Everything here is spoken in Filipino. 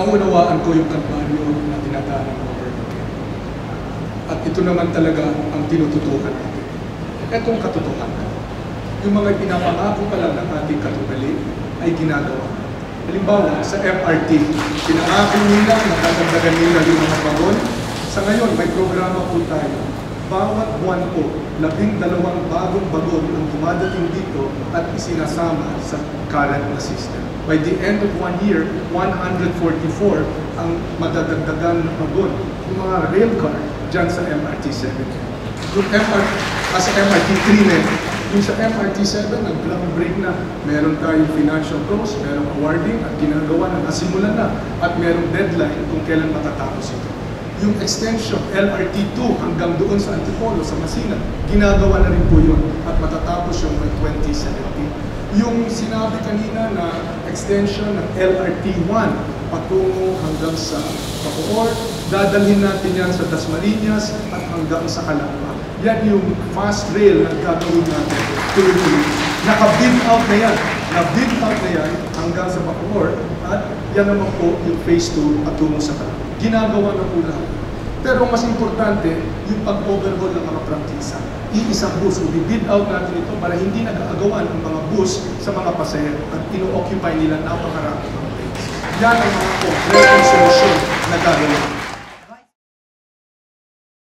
Naunawaan ko yung kalbaryo na tinatawag ng Overlook. At ito naman talaga ang tinututukan natin. Itong katotohanan. Yung mga pinapangako pa lang ng ating katugali ay ginagawa. Halimbawa, sa FRT, pinangako nila na dadagdagan nila yung mga bagon. Sa ngayon, may programa po tayo. Bawat buwan po, 12 bagong bagon ang dumadating dito at isinasama sa current na system. By the end of 1 year, 144 ang madadagdagan na bagon. Yung mga rail car dyan sa MRT-7. Yung sa MRT-3 na yung sa MRT-7, nag-groundbreak na. Meron tayong financial close, merong awarding at ginagawa na, nasimulan na. At merong deadline kung kailan matatapos ito. Yung extension, LRT2 hanggang doon sa Antipolo, sa Masina, ginagawa na rin po yun at matatapos yung by 2017. Yung sinabi kanina na extension ng LRT1 patungo hanggang sa Bacoor, dadalhin natin yan sa Dasmariñas at hanggang sa Calamba. Yan yung fast rail na gagawin natin tuloy-tuloy. Naka-bid out na yan. Na-bid out na yan hanggang sa Bacoor at yan naman po yung phase 2 patungo sa Calamba. Ginagawa na po lahat. Pero mas importante, yung pag-overhaul ng mga prangkisa. Iisang bus, i-bid out natin ito para hindi nag-aagawan ang mga bus sa mga pasahero at ino-occupy nila napakarami ng place. Yan ang mga konkretong solusyon na gagawin.